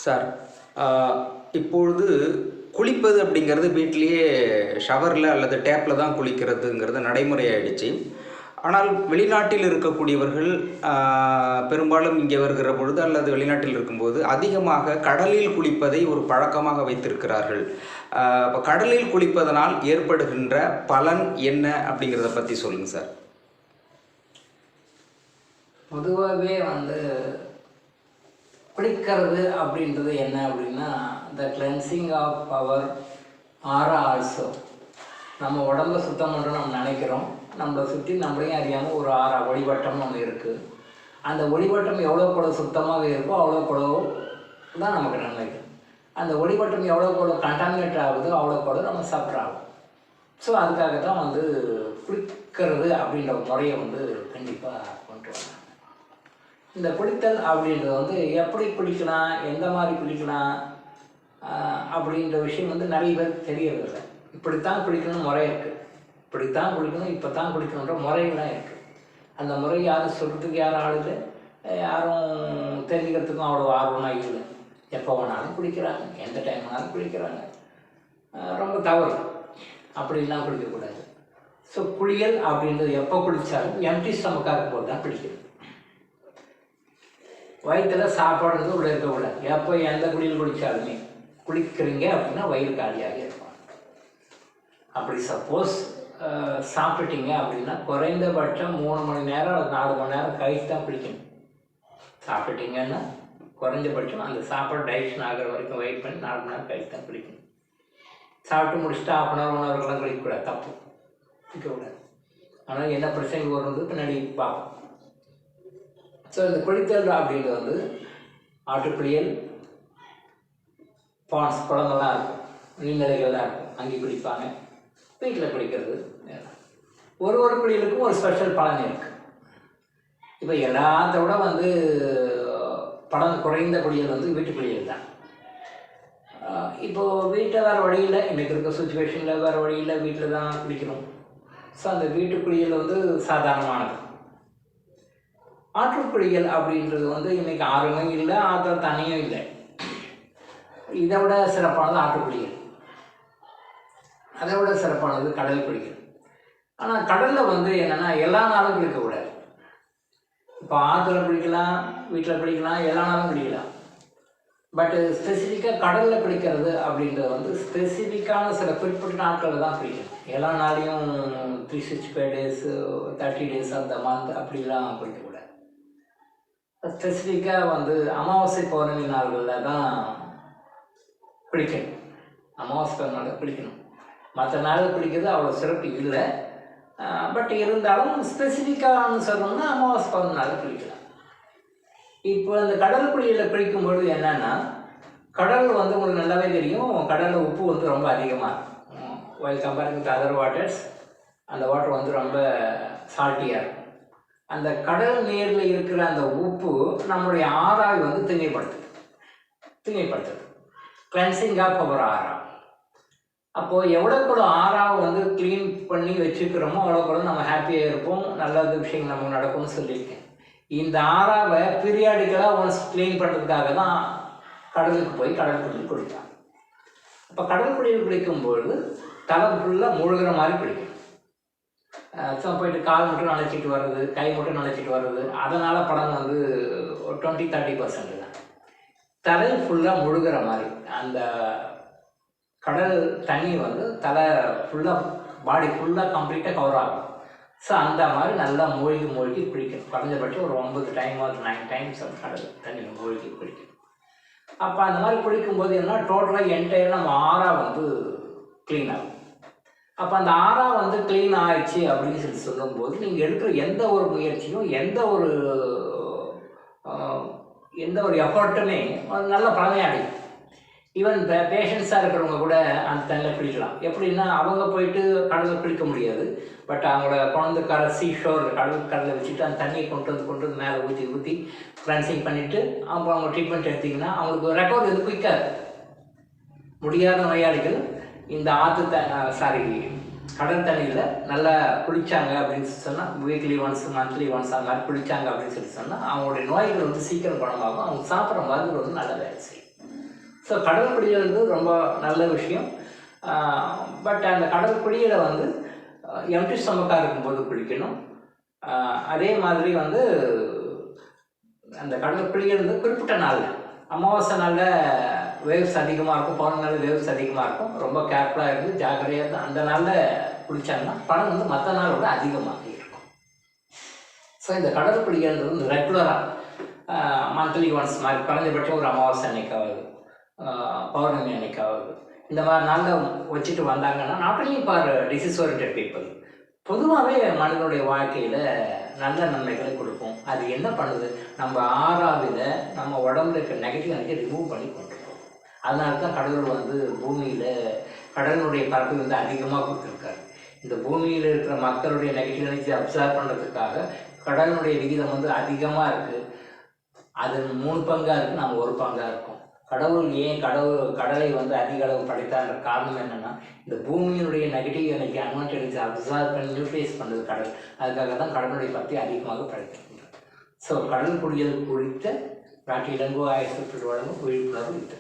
Sir, இப்பொழுது குளிப்பது அப்படிங்கிறது வீட்டிலேயே ஷவரில் அல்லது டேப்பில் தான் குளிக்கிறதுங்கிறது நடைமுறை ஆயிடுச்சு. ஆனால் வெளிநாட்டில் இருக்கக்கூடியவர்கள் பெரும்பாலும் இங்கே வருகிற பொழுது அல்லது வெளிநாட்டில் இருக்கும்போது அதிகமாக கடலில் குளிப்பதை ஒரு பழக்கமாக வைத்திருக்கிறார்கள். இப்போ கடலில் குளிப்பதனால் ஏற்படுகின்ற பலன் என்ன அப்படிங்கிறத பற்றி சொல்லுங்கள் சார். பொதுவாகவே குளிக்கிறது அப்படின்றது என்ன அப்படின்னா, த கிளென்சிங் ஆஃப் பவர் ஆரா ஆல்சோ. நம்ம உடம்பை சுத்தம் பண்ணுறோம் நம்ம நினைக்கிறோம். நம்மளை சுற்றி நம்மளையும் அறியாமல் ஒரு ஆறா ஒளிவட்டம்னு ஒன்று இருக்குது. அந்த ஒளிவட்டம் எவ்வளோ சுத்தமாக இருக்கோ அவ்வளோ தான் நமக்கு நன்மைகள். அந்த ஒளிவட்டம் எவ்வளோ கண்டாமினேட் ஆகுதோ அவ்வளோ நம்ம சஃபர் ஆகும். ஸோ அதுக்காக தான் குளிக்கிறது அப்படின்ற முறையை கண்டிப்பாக கொண்டு வராங்க. இந்த குளித்தல் அப்படின்றது எப்படி குளிக்கலாம், எந்த மாதிரி குளிக்கலாம் அப்படின்ற விஷயம் நிறைய பேர் தெரியறதில்லை. இப்படித்தான் குளிக்கணும்னு முறை இருக்குது, இப்படித்தான் குளிக்கணும், இப்போ தான் குளிக்கணுன்ற முறைகள்லாம் இருக்குது. அந்த முறை யாரும் சொல்கிறதுக்கு யாரும் ஆள் இல்லை, யாரும் தெரிஞ்சுக்கிறதுக்கும் அவ்வளோ ஆர்வமாக இல்லை. எப்போ வேணாலும் குளிக்கிறாங்க, எந்த டைம் வேணாலும் குளிக்கிறாங்க. ரொம்ப தவறு, அப்படின்லாம் குளிக்கக்கூடாது. ஸோ குளியல் அப்படின்றது எப்போ குளித்தாலும் எம்டி ஸ்டமக்காக போது தான் குளிக்கணும். வயிற்றில் சாப்பாடு உள்ளே இருக்கக்கூடாது. எப்போ எந்த குளியல் குளித்தாலுமே குளிக்கிறீங்க அப்படின்னா வயிறு காலியாக இருக்கும். அப்படி சப்போஸ் சாப்பிட்டீங்க அப்படின்னா குறைந்தபட்சம் 3 மணி நேரம் அல்லது 4 மணி நேரம் கழித்து தான் குளிக்கணும். சாப்பிட்டீங்கன்னா குறைஞ்சபட்சம் அந்த சாப்பாடு டைஜஷன் ஆகிற வரைக்கும் வெயிட் பண்ணி 4 மணி நேரம் கழித்து தான் குளிக்கணும். சாப்பிட்டு முடிச்சுட்டு 1/2 மணி நேரம் குளிக்கக்கூடாது, தப்பு, குளிக்கக்கூடாது. ஆனால் என்ன பிரச்சனை வருது பின்னாடி பார்ப்போம். ஸோ இந்த குளித்தல் அப்படின்றது ஆற்றுக்குளியல், பாண்ட்ஸ், குளங்கள்லாம் இருக்கும், நீர்நிலைகள்லாம் இருக்கும், அங்கே குளிப்பாங்க. வீட்டில் குளிக்கிறது ஒரு குளியலுக்கும் ஒரு ஸ்பெஷல் பலன் இருக்குது. இப்போ எல்லாத்த விட பலன் குறைந்த குளியல் வீட்டு குளியல் தான். இப்போது வீட்டில் வேறு வழியில், இன்றைக்கி இருக்க சுச்சுவேஷனில் வேறு வழியில் வீட்டில் தான் குளிக்கணும். ஸோ அந்த வீட்டு குளியல் சாதாரணமானது. ஆற்றுக்குளியல் அப்படின்றது இன்றைக்கி ஆறுமே இல்லை, ஆற்று தண்ணியும் இல்லை. இதை விட சிறப்பானது ஆற்றுக்குளியல், அதை விட சிறப்பானது கடல் குளியல். ஆனால் கடலில் என்னென்னா எல்லா நாளும் குளிக்கக்கூடாது. இப்போ ஆற்றுல குளிக்கலாம், வீட்டில் குளிக்கலாம், எல்லா நாளும் குளிக்கலாம். பட்டு ஸ்பெசிஃபிக்காக கடலில் குளிக்கிறது அப்படின்றது ஸ்பெசிஃபிக்கான சில குறிப்பிட்ட நாட்களில் தான் குளிக்கணும். எல்லா நாளையும் 365 டேஸு 30 டேஸ் அந்த மந்த் அப்படிலாம் குளிக்கக்கூடாது. ஸ்பெசிஃபிக்காக அமாவாசை பௌர்ணமி நாள்களில் தான் குளிக்கணும். அமாவாசை நாளில் குளிக்கணும். மற்ற நாளில் குளிக்கிறது அவ்வளோ சிறப்பு இல்லை. பட் இருந்தாலும் ஸ்பெசிஃபிக்காக சொல்லணும்னா அமாவாசை பௌர்ணமி நாளில் குளிக்கலாம். இப்போ அந்த கடல் குளியலில் குளிக்கும்பொழுது என்னென்னா, கடல் உங்களுக்கு நல்லாவே தெரியும், கடலில் உப்பு ரொம்ப அதிகமாக இருக்கும். While comparing with other waters, அந்த வாட்டர் ரொம்ப சால்ட்டியாக இருக்கும். அந்த கடல் நீரில் இருக்கிற அந்த உப்பு நம்மளுடைய ஆறாவை தூய்மைப்படுத்துது. கிளென்சிங் ஆஃப் அவர் ஆறா. அப்போது எவ்வளோக்குள்ள ஆறாவை க்ளீன் பண்ணி வச்சுக்கிறோமோ அவ்வளோக்குள்ள நம்ம ஹாப்பியாக இருப்போம், நல்ல விஷயங்கள் நமக்கு நடக்கும்னு சொல்லியிருக்கேன். இந்த ஆறாவை பீரியாடிக்கலாக ஒன்ஸ் க்ளீன் பண்ணுறதுக்காக தான் கடலுக்கு போய் கடல் குளியல் குளிக்கலாம். அப்போ கடல் குளியல் குளிக்கும்பொழுது தலை ஃபுல்லாக முழுகிற மாதிரி குளிக்கணும். சும்மா போயிட்டு கால் மட்டும் நினச்சிட்டு வர்றது, கை மட்டும் நினச்சிட்டு வர்றது, அதனால் படம் 20-30% தான். தலை ஃபுல்லாக முழுகிற மாதிரி அந்த கடல் தண்ணி தலை ஃபுல்லாக, பாடி ஃபுல்லாக கம்ப்ளீட்டாக கவர் ஆகும். ஸோ அந்த மாதிரி நல்லா மூழ்கி குளிக்கணும். குறைஞ்சபட்சம் ஒரு 9 டைம் ஒரு 9 டைம்ஸ் அந்த கடல் தண்ணியில் மூழ்கி குளிக்கணும். அப்போ அந்த மாதிரி குளிக்கும்போது என்ன, டோட்டலாக என்டையர் நம்ம ஆறா க்ளீன் ஆகும். அப்போ அந்த ஆறா க்ளீன் ஆயிடுச்சு அப்படின்னு சொல்லும்போது நீங்கள் எடுக்கிற எந்த ஒரு முயற்சியும், எந்த ஒரு எஃபர்ட்டுமே நல்ல பலனை அடையும். ஈவன் பேஷண்ட்ஸாக இருக்கிறவங்க கூட அந்த தண்ணியில் குளிக்கலாம். எப்படின்னா அவங்க போயிட்டு கடலில் குளிக்க முடியாது, பட் அவங்களோட குழந்தைக்கார சீஷோர் கடலில் வச்சுட்டு அந்த தண்ணியை கொண்டு வந்து மேலே ஊற்றி கிளென்சிங் பண்ணிவிட்டு அவங்க ட்ரீட்மெண்ட் எடுத்திங்கன்னா அவங்களுக்கு ரெக்கவர் குயிக்காக முடியாத நோயாளிகள் இந்த கடல் தண்ணியில் நல்லா குளித்தாங்க அப்படின்னு சொன்னால், வீக்லி ஒன்ஸ் மந்த்லி ஒன்ஸ் அந்த மாதிரி குளித்தாங்க அப்படின்னு சொன்னால் அவங்களுடைய நோய்கள் சீக்கிரம் குணமாகும். அவங்க சாப்பிட்ற மருந்து நல்லா வேலை செய்யும். ஸோ கடல் குளியல் வந்து ரொம்ப நல்ல விஷயம். பட் அந்த கடல் குளியலை வந்து எம்டி ஸ்டமக்காக இருக்கும்போது குளிக்கணும். அதே மாதிரி வந்து அந்த கடல் குளியல் வந்து குறிப்பிட்ட நாளில், அமாவாசை நாளில் வேவ்ஸ் அதிகமாக இருக்கும், பௌர்ணமி நாளில் வேவ்ஸ் அதிகமாக இருக்கும். ரொம்ப கேர்ஃபுல்லாக இருந்து ஜாக்கிரதையாக தான் அந்த நாளில் குளித்தாங்கன்னா பணம் வந்து மற்ற நாளோட அதிகமாக இருக்கும். ஸோ இந்த கடல் குளியல் வந்து ரெகுலராக மந்த்லி ஒன்ஸ் மாதிரி குறைஞ்சபட்சம் ஒரு அமாவாசை அன்னைக்காவது, பௌர்ணமி அன்னைக்காவது இந்த மாதிரி நாளில் வச்சுட்டு வந்தாங்கன்னா not only for disease oriented people, பொதுவாகவே மனிதனுடைய வாழ்க்கையில் நல்ல நன்மைகளை கொடுக்கும். அது என்ன பண்ணுது, நம்ம ஆறாவில் நம்ம உடம்புல இருக்க நெகட்டிவ் எனர்ஜி ரிமூவ் பண்ணி கொண்டு போகும். அதனால தான் கடவுள் வந்து பூமியில் கடலினுடைய பரப்பு வந்து அதிகமாக கொடுத்துருக்காரு. இந்த பூமியில் இருக்கிற மக்களுடைய நெகட்டிவ் எனர்ஜி அப்சர்வ் பண்ணுறதுக்காக கடலினுடைய விகிதம் வந்து அதிகமாக இருக்குது. அது 3 பங்காக இருக்குது, நம்ம 1 பங்காக இருக்கும். கடவுள் ஏன் கடலை வந்து அதிக அளவு படைத்தான்ற காரணம் என்னென்னா, இந்த பூமியினுடைய நெகட்டிவ் எனர்ஜி அட்வான்டேஜ் அப்சர்வ் பண்ணி நியூட்ரலைஸ் பண்ணுறது கடல். அதுக்காக தான் கடலுடைய பற்றி அதிகமாக படைத்திருக்கின்றது. ஸோ கடல் குளியல் குறித்த நாட்டு இளங்கோ ஆயுசு வழங்கும் விழிப்புணர்வு இது.